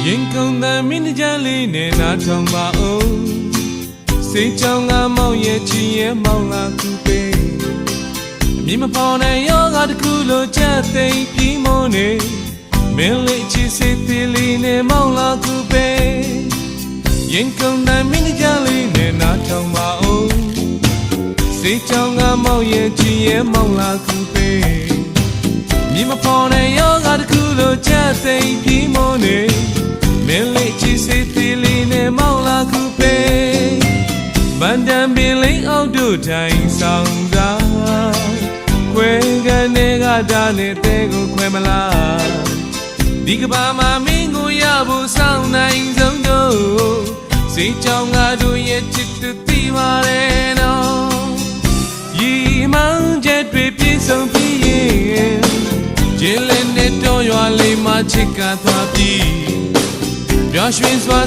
ရင်ကုန်တဲ့မင်းကြလေးနဲ့နားထောင်ပါဦးစိတ်ကြောင့်ငါမောင်ရဲ့ချီရဲ့မောင်လာကူပေးအမြင်မဖော်တဲ့ယောဂတစ်ခုလိုချက်သိမ်းပြီးမနေမင်းလေးချစ်စိတ်သေးလေးနဲ့မောင်လာကူပေးရင်ကုန်တဲ့မင်းကြလေးနဲ့နားထောင်ပါဦးစိတ်ကြောင့်ငါမောင်ရဲ့ချီရဲ့မောင်လာကူပေးမြင်မဖော်တဲ့ယောဂတစ်ခုလိုချက်သိမ်းပြီးမနေမင်းလေးချစ်စိတ်သေးလေးနဲ့မောင်လာကူပေးမန္တန်ပင်လေးအောင်တို့ထိုင်ဆောင်စားခွဲကနေကတာနဲ့တဲကိုခွဲမလားဒီကဘာမှာမင်းကိုရဖို့စောင့်နိုင်ဆုံးတို့စိတ်ကြောင့်ငါတို့ရဲ့ချစ်တူတည်ပါတယ်နော်ရီမောင်ချက်တွေပြည့်စုံပြီးရင်ကျင်းလည်းနဲ့တော့ရွာလေးမှာချစ်ကသွားပြီးပျော်ရွှင်စွာ